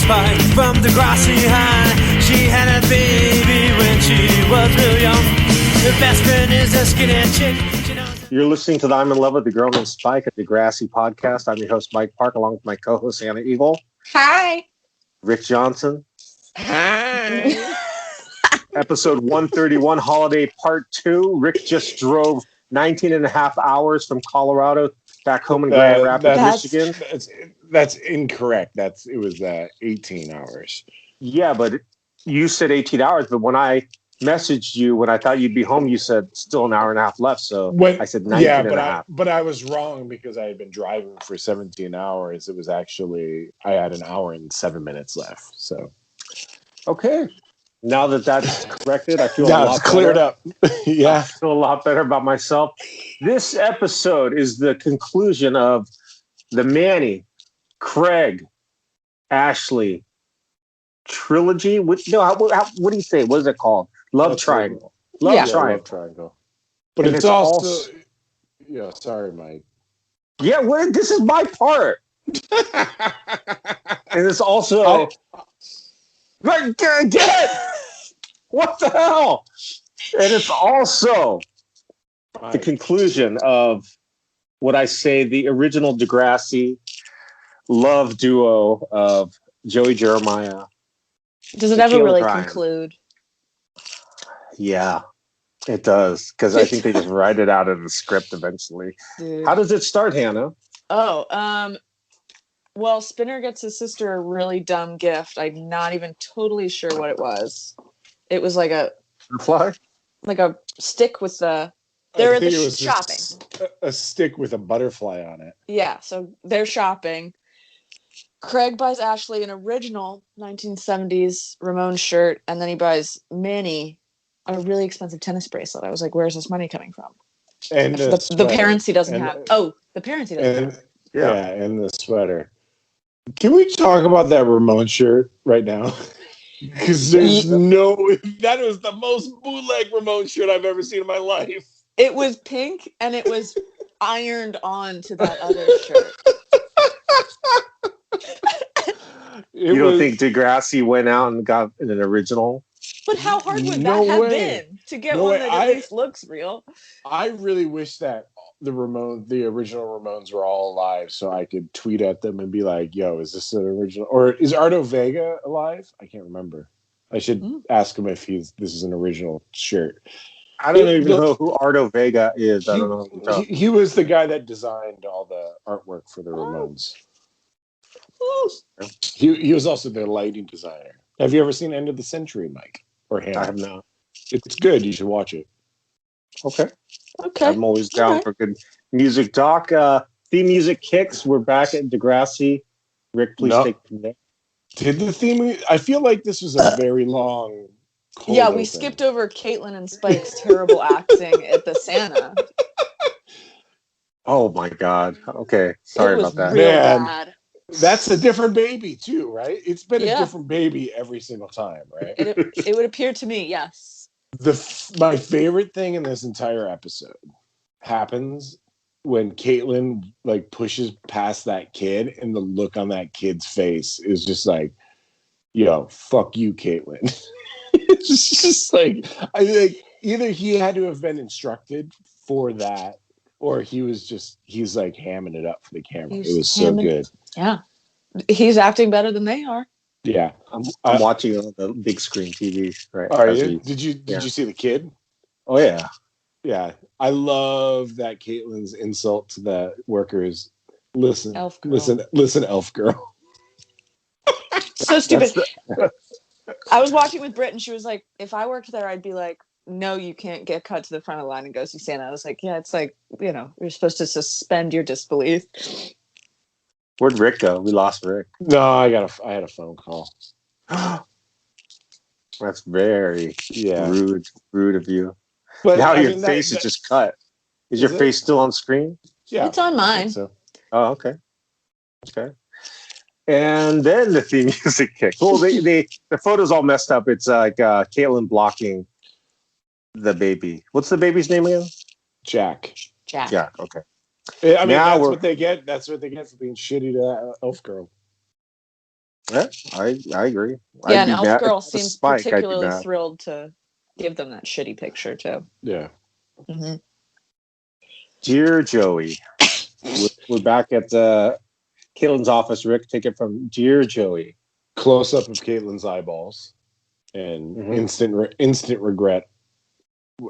Spike from Degrassi High. She had a baby when she was real young. Her best friend is a skinny chick. You're listening to the I'm in Love with the Girl Named Spike, a Degrassi podcast. I'm your host, Mike Park, along with my co-host, Hannah Eagle. Hi. Rick Johnson. Hi. Episode 131, Holiday Part 2. Rick just drove 19 and a half hours from Colorado back home in Grand Rapids, Michigan. That's incorrect. It was 18 hours. Yeah, but you said 18 hours, but when I messaged you, when I thought you'd be home, you said still an hour and a half left. So I said 19 and a half. But I was wrong because I had been driving for 17 hours. It was actually, I had an hour and 7 minutes left. So, okay. Now that that's corrected, I feel a lot cleared up. Yeah. I feel a lot better about myself. This episode is the conclusion of the Manny, Craig, Ashley trilogy. What do you say? What is it called? Love Triangle. Love Triangle. But it's also yeah, sorry, Mike. Yeah, this is my part. And it's also get it! What the hell? And it's also the conclusion of what I say, the original Degrassi love duo of Joey Jeremiah. Does it ever really conclude? Yeah, it does. Because I think they just write it out of the script eventually. Dude. How does it start, Hannah? Well, Spinner gets his sister a really dumb gift. I'm not even totally sure what it was. It was like a fly, like a stick with the. They're at the shopping. A stick with a butterfly on it. Yeah, so they're shopping. Craig buys Ashley an original 1970s Ramones shirt, and then he buys Manny a really expensive tennis bracelet. I was like, "Where's this money coming from?" And the parents he doesn't have. The parents he doesn't have. Yeah, and the sweater. Can we talk about that Ramon shirt right now? Because there's that was the most bootleg Ramon shirt I've ever seen in my life. It was pink and it was ironed on to that other shirt. You don't think Degrassi went out and got an original? But how hard would that have been to get one that at least looks real? I really wish that the original Ramones were all alive so I could tweet at them and be like, yo, is this an original? Or is Ardo Vega alive? I can't remember. I should ask him if this is an original shirt. I don't even know who Ardo Vega is. I don't know. He was the guy that designed all the artwork for the Ramones. He was also their lighting designer. Have you ever seen End of the Century, Mike? Or Hannah? I have not. It's good. You should watch it. Okay. I'm always down for good music talk. Theme music kicks. We're back at Degrassi. Rick, please take it from there. Did the theme? I feel like this was a very long. Yeah, we skipped over Caitlin and Spike's terrible acting at the Santa. Oh my God. Okay, sorry about that. Real bad. That's a different baby too, right? It's been a different baby every single time, right? It would appear to me, yes. My favorite thing in this entire episode happens when Caitlin pushes past that kid, and the look on that kid's face is just like, "Yo, fuck you, Caitlin." It's just like, I think either he had to have been instructed for that, or he's like hamming it up for the camera. It was so good. Yeah, he's acting better than they are. Yeah, I'm watching on the big screen TV. Right? Are you? Did you see the kid? Oh yeah, yeah. I love that Caitlin's insult to the workers. Listen, elf girl. So stupid. I was watching with Britt, and she was like, "If I worked there, I'd be like, no, you can't get cut to the front of the line and go see Santa." I was like, "Yeah, it's like, you're supposed to suspend your disbelief." Where'd Rick go? We lost Rick. No, I had a phone call. That's very rude of you. But now your face is just cut. Is your face still on screen? Yeah, it's on mine. So. Oh, okay. And then the theme music kick. Well, the photo's all messed up. It's like Caitlin blocking the baby. What's the baby's name again? Jack. Okay. I mean, that's what they get. That's what they get for being shitty to Elf Girl. Yeah, I agree. Yeah, I'd and be Elf mad. If Girl it was seems Spike, I'd be particularly mad. thrilled to give them that shitty picture too. Yeah. Mm-hmm. Dear Joey, we're back at Caitlin's office. Rick, take it from Dear Joey. Close up of Caitlin's eyeballs and Mhm. instant regret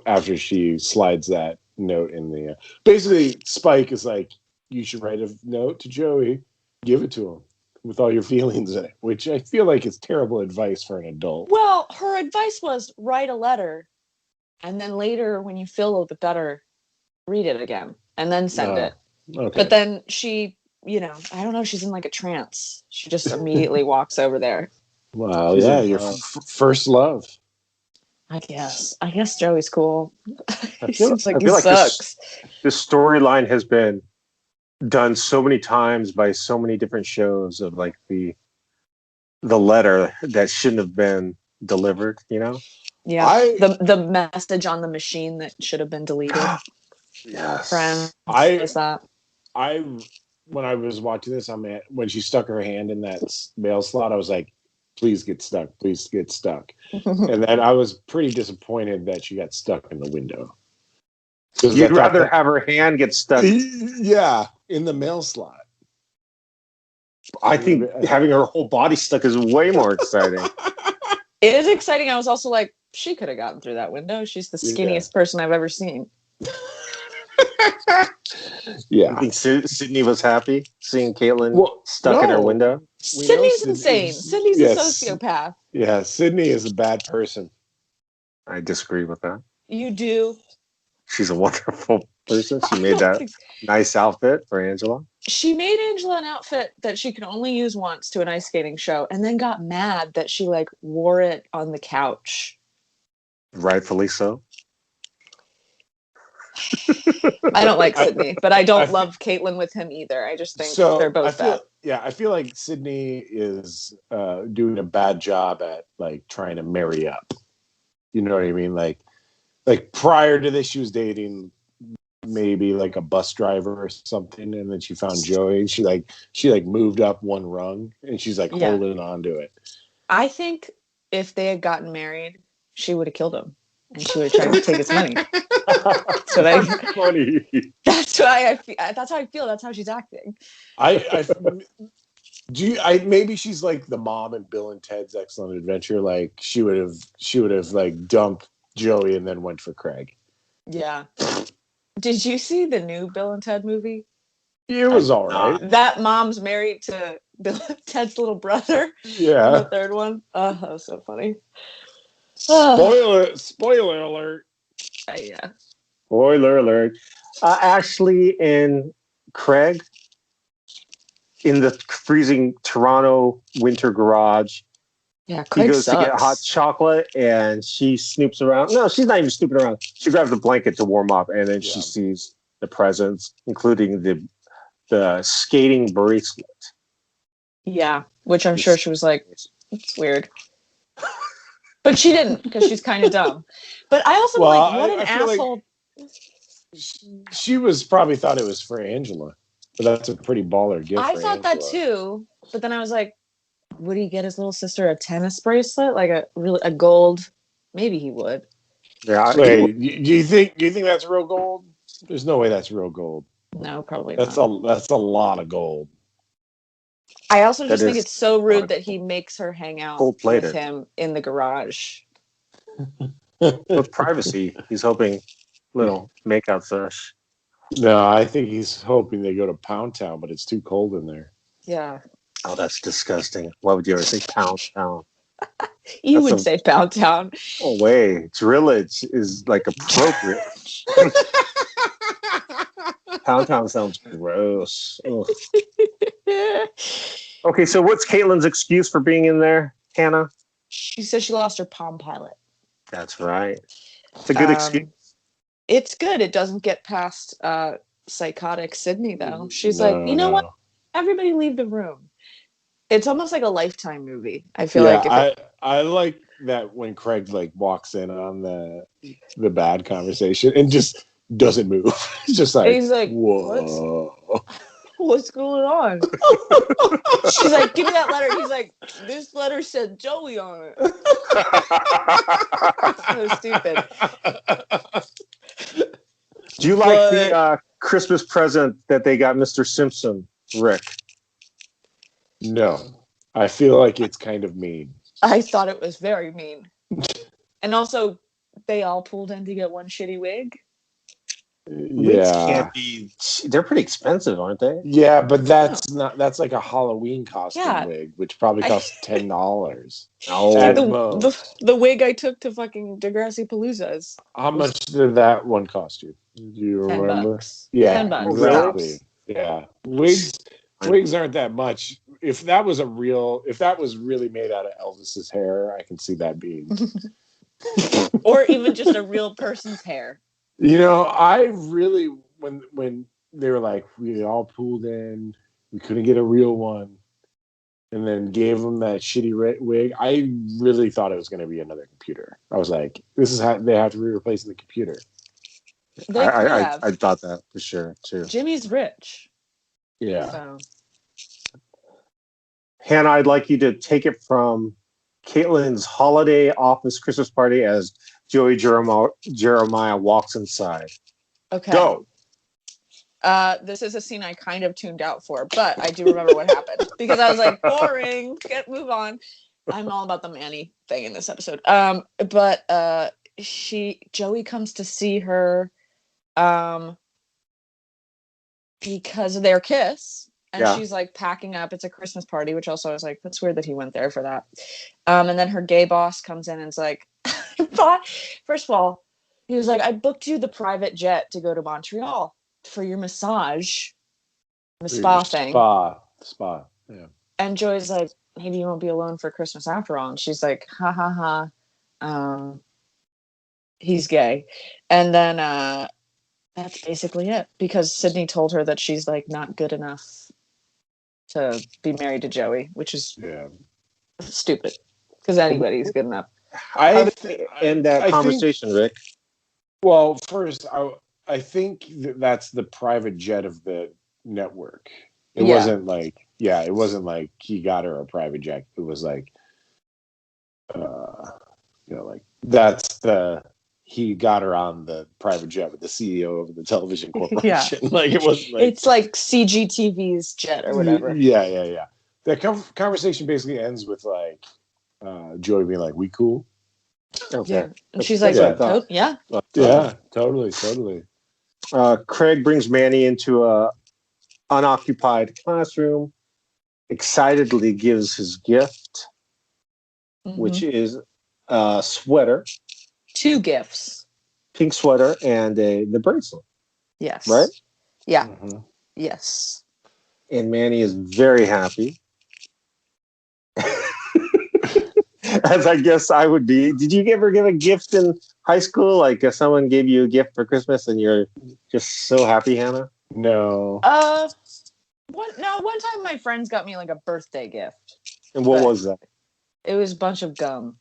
after she slides that note in the. Basically, Spike is like, you should write a note to Joey, give it to him with all your feelings in it, which I feel like is terrible advice for an adult. Well, her advice was write a letter, and then later, when you feel a little bit better, read it again, and then send it. Okay. But then she, I don't know, she's in like a trance. She just immediately walks over there. Well, She's yeah, in your love. first love. I guess Joey's cool. I He feel seems like I he feel like sucks. this storyline has been done so many times by so many different shows of like the letter that shouldn't have been delivered. Yeah, I the message on the machine that should have been deleted. Yes. Friends, I is that? I when I was watching this, when she stuck her hand in that mail slot, I was like, please get stuck, please get stuck. And then I was pretty disappointed that she got stuck in the window. You'd rather have her hand get stuck. Yeah, in the mail slot. I think having her whole body stuck is way more exciting. It is exciting. I was also like, she could have gotten through that window. She's the skinniest person I've ever seen. Yeah. You think Sydney was happy seeing Caitlin stuck in her window? Sydney's insane. Sydney's a sociopath. Yeah, Sydney is a bad person. I disagree with that. You do? She's a wonderful person. She made that nice outfit for Angela. She made Angela an outfit that she could only use once to an ice skating show, and then got mad that she wore it on the couch. Rightfully so. I don't like Sydney, but I don't love Caitlin with him either. I just think they're both bad. Yeah, I feel like Sydney is doing a bad job at trying to marry up. You know what I mean? Like prior to this, she was dating maybe a bus driver or something, and then she found Joey. And she moved up one rung, and she's holding on to it. I think if they had gotten married, she would have killed him, and she would have tried to take his money. That's funny. That's why I feel. That's how I feel. That's how she's acting. Maybe she's like the mom in Bill and Ted's Excellent Adventure. She would have dumped Joey and then went for Craig. Yeah. Did you see the new Bill and Ted movie? It was all right. That mom's married to Bill and Ted's little brother. Yeah. The third one. Oh, that was so funny. Spoiler alert. Yeah. Spoiler alert. Ashley and Craig in the freezing Toronto winter garage. Yeah, Craig he goes sucks. to get hot chocolate, and she snoops around. No, she's not even snooping around. She grabs the blanket to warm up, and then she sees the presents, including the skating bracelet. Yeah, which I'm sure she was like, it's weird. But she didn't, because she's kind of dumb. But I also what an asshole. She was probably thought it was for Angela, but that's a pretty baller gift. I thought that too, but then I was like, would he get his little sister a tennis bracelet, a gold? Maybe he would. Yeah. Wait, do you think that's real gold? There's no way that's real gold. No, probably not. That's a lot of gold. I also just think it's so rude that he makes her hang out with him in the garage. With privacy, he's hoping little makeout sesh. No, I think he's hoping they go to Pound Town, but it's too cold in there. Yeah. Oh, that's disgusting. Why would you ever say Pound Town? You would say Pound Town. Oh, wait. Drillage is appropriate. Pound Town sounds gross. Okay, so what's Caitlin's excuse for being in there, Hannah? She says she lost her Palm Pilot. That's right. It's a good excuse. It's good. It doesn't get past psychotic Sydney, though. She's like, you know what? Everybody leave the room. It's almost like a Lifetime movie. I feel like. I like that when Craig walks in on the bad conversation and just doesn't move. It's just he's like, whoa. What's going on? She's like, give me that letter. He's like, this letter said Joey on it. So stupid. Do you like the Christmas present that they got Mr. Simpson, Rick? No. I feel like it's kind of mean. I thought it was very mean. And also, they all pulled in to get one shitty wig. Wigs can't be. They're pretty expensive, aren't they? Yeah, but that's like a Halloween costume wig, which probably costs $10. Oh, the wig I took to fucking Degrassi Palooza. How much did that one cost you? Do you remember? $10. Yeah, $10. exactly. Yeah, wigs aren't that much. If that was really made out of Elvis's hair, I can see that being. Or even just a real person's hair. You know, I really when they were like, we all pulled in, we couldn't get a real one, and then gave them that shitty wig. I really thought it was going to be another computer. I was like, this is how they have to be replacing the computer. I thought that for sure too. Jimmy's rich. Yeah. So. Hannah, I'd like you to take it from Caitlin's holiday office Christmas party as Joey Jeremiah walks inside. Okay. Go. This is a scene I kind of tuned out for, but I do remember what happened because I was like, boring. Move on. I'm all about the Manny thing in this episode. But Joey comes to see her, because of their kiss. And she's like packing up. It's a Christmas party, which also I was like, that's weird that he went there for that. And then her gay boss comes in and is like, first of all, he was like, I booked you the private jet to go to Montreal for your massage, the spa thing. Spa, yeah. And Joey's like, maybe you won't be alone for Christmas after all. And she's like, ha ha ha. He's gay. And then that's basically it. Because Sydney told her that she's like not good enough to be married to Joey, which is stupid. Because anybody's good enough. How did they end that conversation, Rick? Well, first, I think that's the private jet of the network. It wasn't like he got her a private jet. It was like, like he got her on the private jet with the CEO of the television corporation. Yeah. Like it wasn't like it's like CGTV's jet or whatever. Yeah. That conversation basically ends with like Joey being like, "We cool?" Okay. Yeah. And she's like, yeah, totally. Craig brings Manny into a unoccupied classroom, excitedly gives his gift, which is a sweater. 2 gifts. Pink sweater and the bracelet. Yes. Right? Yeah. Mm-hmm. Yes. And Manny is very happy. As I guess I would be. Did you ever give a gift in high school? Like if someone gave you a gift for Christmas and you're just so happy, Hannah? No. One time my friends got me like a birthday gift. And what was that? It was a bunch of gum.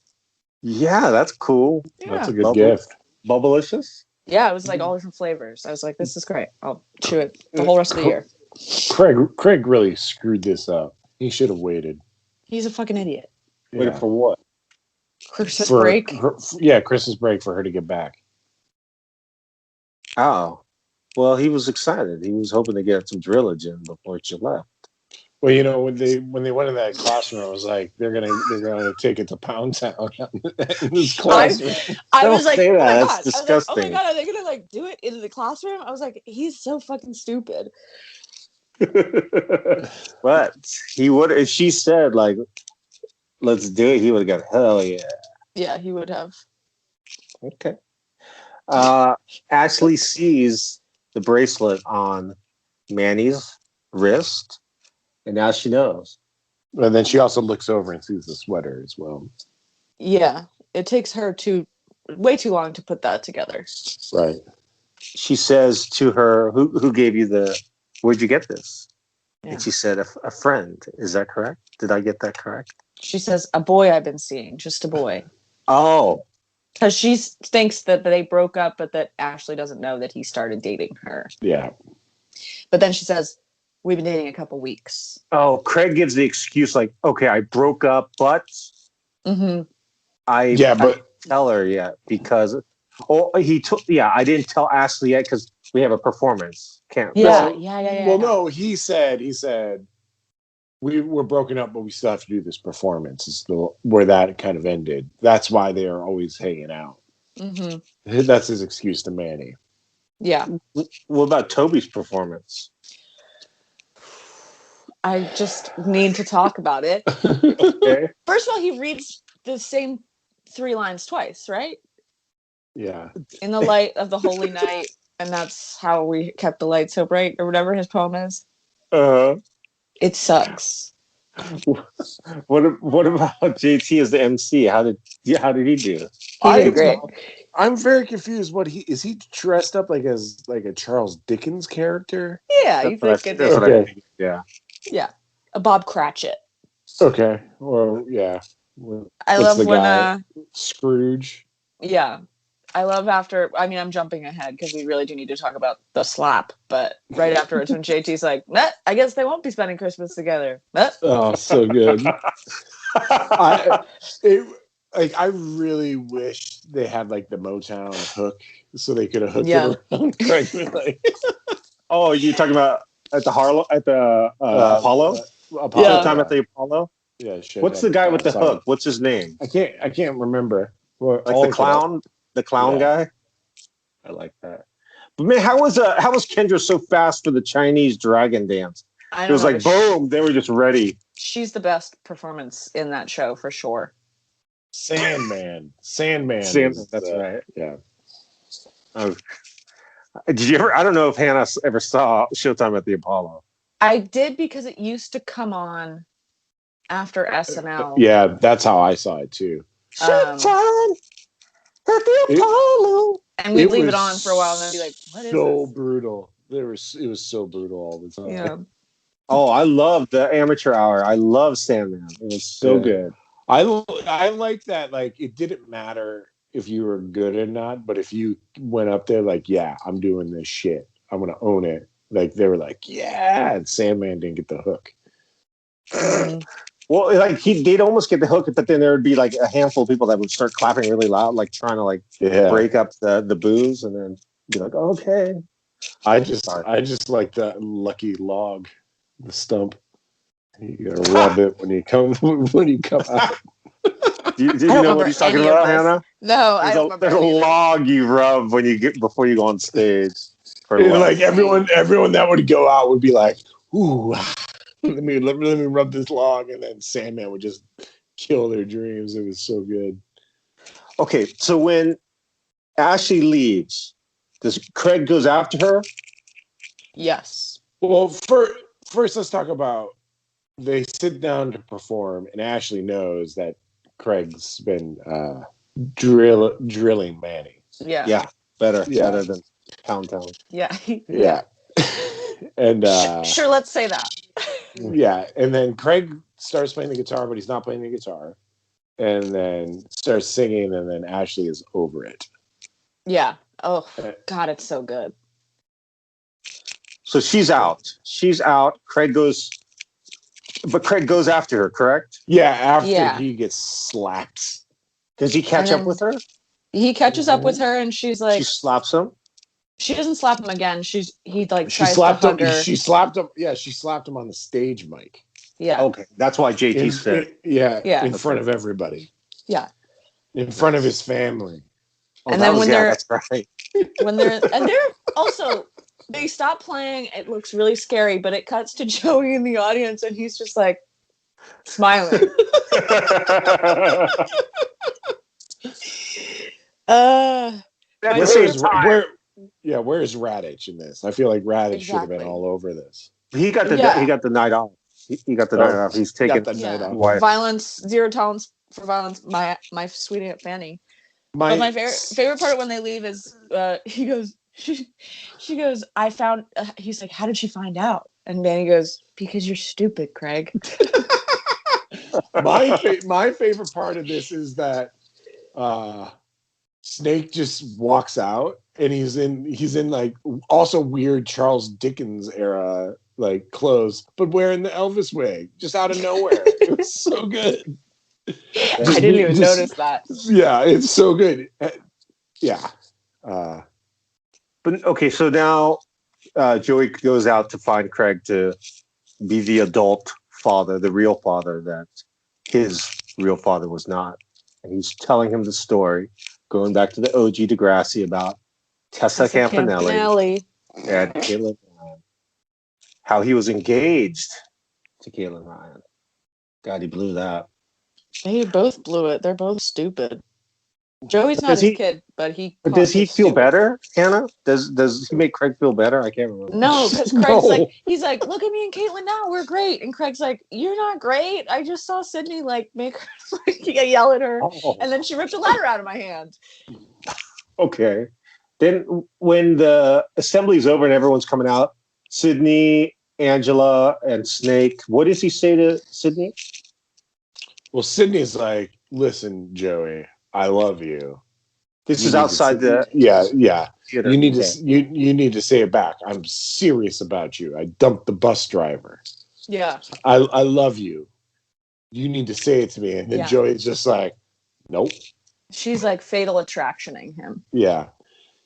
Yeah, that's cool. Yeah. That's a good gift. Bubblicious? Yeah, it was like all different flavors. I was like, this is great. I'll chew it the whole rest of the year. Craig really screwed this up. He should have waited. He's a fucking idiot. Waited for what? Christmas break? Christmas break for her to get back. Oh. Well, he was excited. He was hoping to get some drillage in before she left. Well, you know, when they went in that classroom, I was like, they're gonna take it to Pound Town in this classroom. I was like, say that. Oh my That's God. disgusting. I was like, oh my God, are they gonna like do it in the classroom? I was like, he's so fucking stupid. But he would, if she said like, let's do it, he would have gone, hell yeah. Yeah, he would have. Okay. Ashley sees the bracelet on Manny's wrist, and now she knows. And then she also looks over and sees the sweater as well. Yeah, it takes her way too long to put that together. Right. She says to her, who gave you where'd you get this? Yeah. And she said, a friend. Is that correct? Did I get that correct? She says, a boy I've been seeing, just a boy. Oh. Because she thinks that they broke up, but that Ashley doesn't know that he started dating her. Yeah. But then she says, we've been dating a couple weeks. Oh, Craig gives the excuse like, okay, I broke up, but Mm-hmm. I didn't tell her yet because I didn't tell Ashley yet because we have a performance. Can't. Yeah. Well, no, he said we're broken up, but we still have to do this performance. Is where that kind of ended. That's why they are always hanging out. Mm-hmm. That's his excuse to Manny. Yeah. What about Toby's performance? I just need to talk about it. Okay. First of all, he reads the same 3 lines twice, right? Yeah. In the light of the holy night, and that's how we kept the light so bright, or whatever his poem is. It sucks. What about JT as the MC? How did he do? He did great. I'm very confused. Is he dressed up like a Charles Dickens character? Yeah, That's you what think that's what I think. Yeah. Yeah, a Bob Cratchit. Okay. Well, yeah. I love when Scrooge. Yeah, I love after. I mean, I'm jumping ahead because we really do need to talk about the slap. But right afterwards, when JT's like, "Nah, I guess they won't be spending Christmas together." Nah. Oh, so good. I really wish they had like the Motown hook so they could have hooked it around Craig. Oh, you talking about at the Apollo? Showtime at the Apollo? Yeah. What's the guy with the hook? What's his name? I can't remember. Well, like the clown? The clown guy? I like that. But man, how was Kendra so fast for the Chinese dragon dance? It was like boom, they were just ready. She's the best performance in that show for sure. Sandman. That's right. Yeah. Did you ever? I don't know if Hannah ever saw Showtime at the Apollo. I did because it used to come on after SNL. Yeah, that's how I saw it too. Showtime at the Apollo, and we'd leave it on for a while, and then be like, "What is so this?" brutal. It was so brutal all the time. Yeah. Oh, I love the amateur hour. I love Sandman. It was so good. I like that. Like, it didn't matter if you were good or not, but if you went up there like, yeah, I'm doing this shit, I'm gonna own it. Like, they were like, yeah, and Sandman didn't get the hook. Well, like they'd almost get the hook, but then there would be like a handful of people that would start clapping really loud, like trying to break up the boos, and then be like, okay. I just like that lucky log, the stump. You gotta rub it when you come out. Do you know what he's talking about, Hannah? No, I don't remember. There's a log you rub before you go on stage. Like everyone that would go out would be like, ooh, let me rub this log, and then Sandman would just kill their dreams. It was so good. Okay, so when Ashley leaves, does Craig goes after her? Yes. Well, first let's talk about they sit down to perform, and Ashley knows that Craig's been drilling Manny. Yeah. Yeah. Better than Pound Town. Yeah. Yeah. And sure, let's say that. Yeah, and then Craig starts playing the guitar, but he's not playing the guitar, and then starts singing, and then Ashley is over it. Yeah. Oh God, it's so good. So she's out. Craig goes after her, correct? Yeah, after he gets slapped. Does he catch up with her? He catches up with her, and she's like, she slaps him. She doesn't slap him again. She tries to hug her. She slapped him. Yeah, she slapped him on the stage mic. Yeah. Okay, that's why JT said. In front of everybody. Yeah. In front of his family. Oh, and then that's right. When they're also, they stop playing. It looks really scary, but it cuts to Joey in the audience, and he's just like smiling. Where's Radich in this? I feel like Radich should have been all over this. He got the night off. He got the night off. He's taking the night off. Violence, zero tolerance for violence. My sweet Aunt Fanny. But my favorite part when they leave is he goes. She goes. I found. He's like, how did she find out? And Manny goes, because you're stupid, Craig. My favorite part of this is that Snake just walks out, and he's in like also weird Charles Dickens era like clothes, but wearing the Elvis wig just out of nowhere. It was so good. I didn't even notice that. Yeah, it's so good. Yeah. But okay, so now Joey goes out to find Craig to be the adult father, the real father that his real father was not. And he's telling him the story, going back to the OG Degrassi about Tessa Campanelli and Caitlin Ryan, how he was engaged to Caitlin Ryan. God, he blew that. They both blew it. They're both stupid. Joey's not his kid, but But does he feel stupid. better, Hannah? Does he make Craig feel better? I can't remember. No, because Craig's like, he's like, look at me and Caitlin now, we're great. And Craig's like, you're not great. I just saw Sydney like make her like yell at her, and then she ripped a letter out of my hand. Okay. Then when the assembly's over and everyone's coming out, Sydney, Angela, and Snake, what does he say to Sydney? Well, Sydney's like, listen, Joey, I love you. This is outside the yeah. theater. You need to you need to say it back. I'm serious about you. I dumped the bus driver. Yeah. I love you. You need to say it to me. And then Joey's just like, nope. She's like fatal attractioning him. Yeah.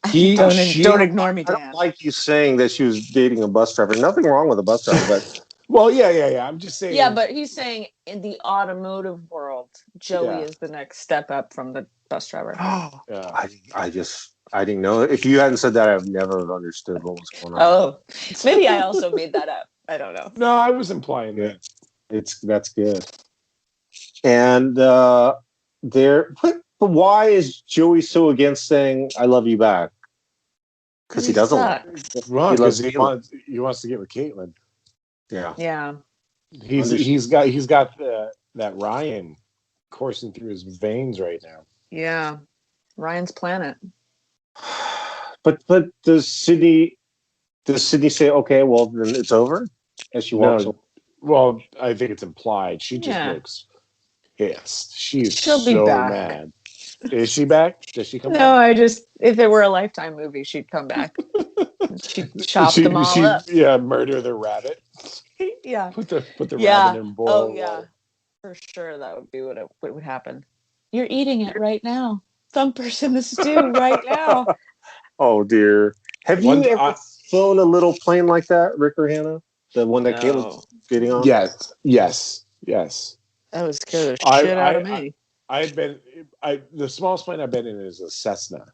Don't ignore me, Dan. I don't like you saying that she was dating a bus driver. Nothing wrong with a bus driver, but well, yeah. I'm just saying. Yeah, but he's saying in the automotive world, Joey is the next step up from the bus driver. I didn't know. If you hadn't said that, I've never understood what was going on. Oh, maybe I also made that up. I don't know. No, I was implying that. That's good. And but why is Joey so against saying "I love you" back? Because he doesn't. Wrong, because he wants to get with Caitlin. Yeah. He's got that Ryan coursing through his veins right now. Yeah, Ryan's planet. But does Sydney say, okay, well then it's over as she walks away? Well, I think it's implied. She just looks pissed. She'll be back. Mad. Is she back? Does she come back? No, if it were a Lifetime movie, she'd come back. She'd chop them all up. Yeah, murder the rabbit. Yeah. Put the rabbit in a bowl. Oh yeah. For sure that would be what would happen. You're eating it right now. Thump her in the stew right now. Oh dear. Have you ever flown a little plane like that, Rick or Hannah? The one that Caitlin's getting on? Yes. That would scare the shit out of me. The smallest plane I've been in is a Cessna.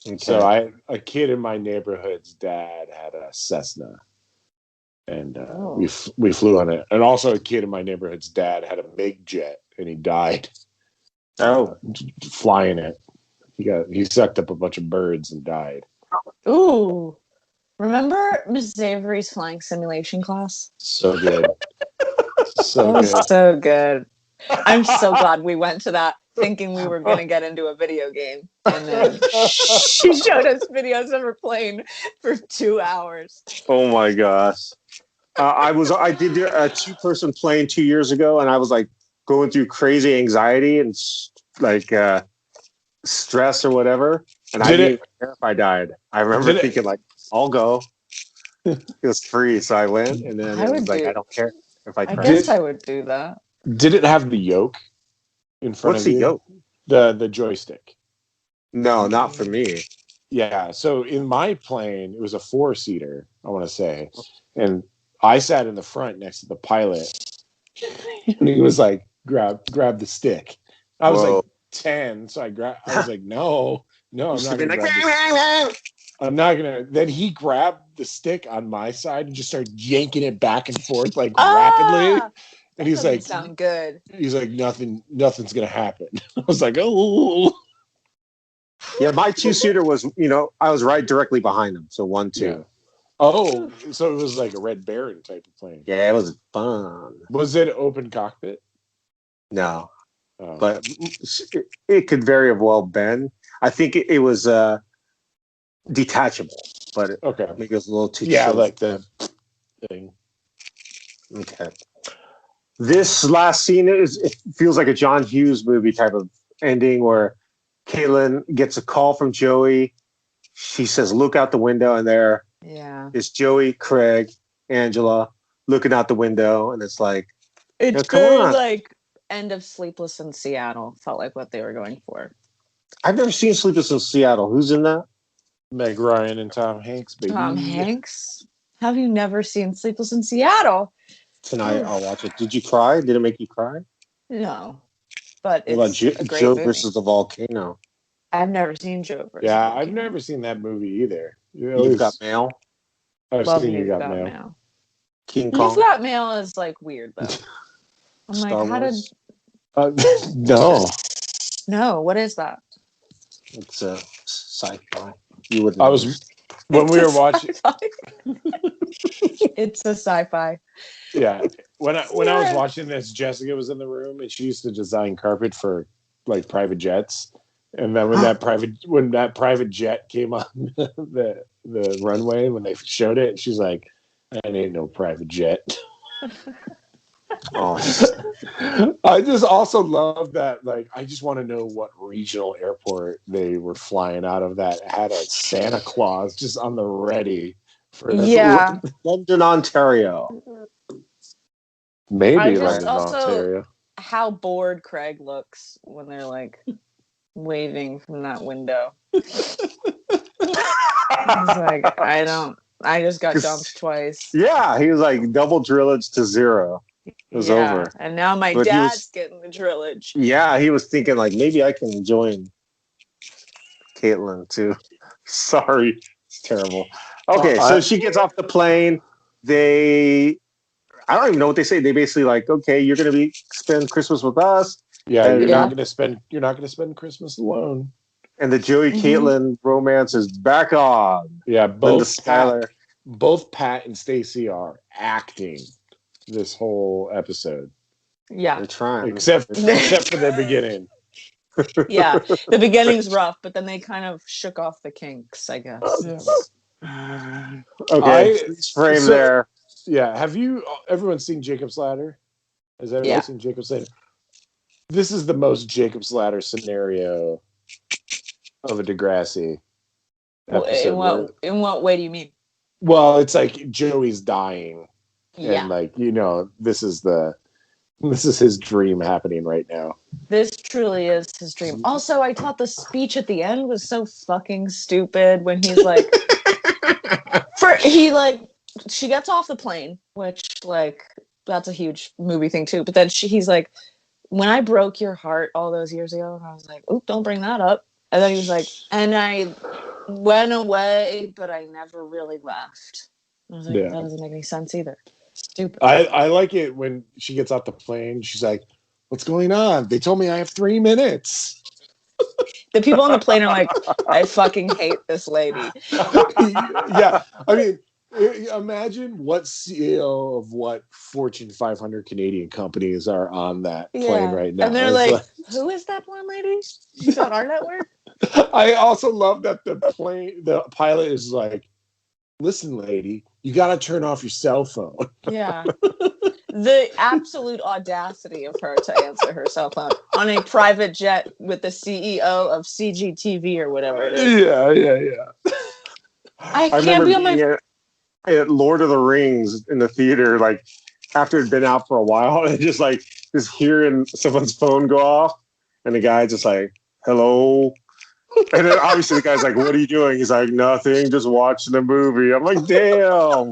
Okay. So a kid in my neighborhood's dad had a Cessna, and we flew on it. And also a kid in my neighborhood's dad had a MiG jet, and he died. Flying it. He sucked up a bunch of birds and died. Ooh. Remember Miss Avery's flying simulation class? So good. So good. I'm so glad we went to that thinking we were going to get into a video game. And then she showed us videos of her playing for 2 hours. Oh my gosh. I did a 2-person plane 2 years ago, and I was like going through crazy anxiety and like stress or whatever. And I didn't care if I died. I remember thinking like, I'll go. It was free, so I went, and then I don't care if I crash. I guess I would do that. Did it have the yoke in front of you? What's the yoke? The joystick. No, not for me. Yeah, so in my plane, it was a 4-seater, I want to say. And I sat in the front next to the pilot. And he was like, grab the stick. I was like 10, so I was like, no, I'm not going to grab this. I'm not going to. Then he grabbed the stick on my side and just started yanking it back and forth like rapidly. And he's like, sound good. He's like, nothing's going to happen. I was like, oh. Yeah, my 2-seater was, I was right directly behind him. So 1, 2. Yeah. Oh, so it was like a Red Baron type of plane. Yeah, it was fun. Was it open cockpit? No. But it could very well been. I think it was detachable, but I think it was a little too chilly. Like the thing. Okay. This last scene it feels like a John Hughes movie type of ending where Caitlin gets a call from Joey. She says, "Look out the window," and there is Joey, Craig, Angela looking out the window, and it's like, It's come very on. like end of Sleepless in Seattle. Felt like what they were going for. I've never seen Sleepless in Seattle. Who's in that? Meg Ryan and Tom Hanks, baby. Tom Hanks. Have you never seen Sleepless in Seattle? Tonight I'll watch it. Did you cry? Did it make you cry? No, but What about it's a great Joe movie. versus the volcano? I've never seen Joe versus Yeah, the I've Volcano. never seen that movie either. You've Got Mail. I've Love seen You've You Got Got Mail. Mail. King You've Kong. Got Mail is like weird though. I'm Star like, how did? Wars. No, No, what is that? It's a sci-fi. You would. I was when we were watching. It's a sci-fi. Yeah, when I was watching this, Jessica was in the room, and she used to design carpet for like private jets. And then when that private jet came on the runway, when they showed it, she's like, "That ain't no private jet." Oh, I just also love that. Like, I just want to know what regional airport they were flying out of that had a Santa Claus just on the ready for the Yeah. London, Ontario. Maybe I just London, also Ontario. how bored Craig looks when they're like waving from that window. He's like, I just got dumped twice. Yeah, he was like double drillage to zero. It was over. And now my But dad's getting the drillage. Yeah, he was thinking like maybe I can join Caitlin too. Sorry, it's terrible. Okay, so she gets off the plane. I don't even know what they say. They basically like, okay, you're gonna spend Christmas with us. Yeah, and you're not gonna spend Christmas alone. And the Joey Caitlin romance is back on. Yeah, both Pat and Stacy are acting this whole episode. Yeah, they're trying, except for the beginning. Yeah, the beginning's rough, but then they kind of shook off the kinks, I guess. Okay, frame there. Yeah, have everyone seen Jacob's Ladder? Has everyone seen Jacob's Ladder? This is the most Jacob's Ladder scenario of a Degrassi episode. In what way do you mean? Well, it's like Joey's dying. Yeah. And like, this is his dream happening right now. This truly is his dream. Also, I thought the speech at the end was so fucking stupid when he's like she gets off the plane, which like that's a huge movie thing too. But then he's like, when I broke your heart all those years ago, and I was like, "Oop, don't bring that up." And then he was like, "And I went away, but I never really left." I was like, "That doesn't make any sense either." Stupid. I like it when she gets off the plane. She's like, "What's going on? They told me I have 3 minutes." The people on the plane are like, "I fucking hate this lady." Yeah, I mean, imagine what CEO of what Fortune 500 Canadian companies are on that plane right now. And they're like, "Who is that blonde lady? She's on our network." I also love that the pilot is like, "Listen, lady, you got to turn off your cell phone." Yeah. The absolute audacity of her to answer her cell phone on a private jet with the CEO of CGTV or whatever it is. Yeah. I can't be on my... At Lord of the Rings in the theater, like after it'd been out for a while, and just hearing someone's phone go off, and the guy just like, "Hello," and then obviously the guy's like, "What are you doing?" He's like, "Nothing, just watching a movie." I'm like, "Damn,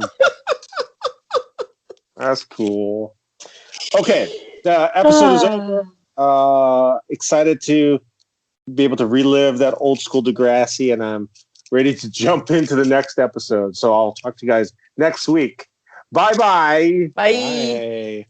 that's cool." Okay, the episode is over. Excited to be able to relive that old school Degrassi, and I'm ready to jump into the next episode. So I'll talk to you guys next week. Bye-bye. Bye.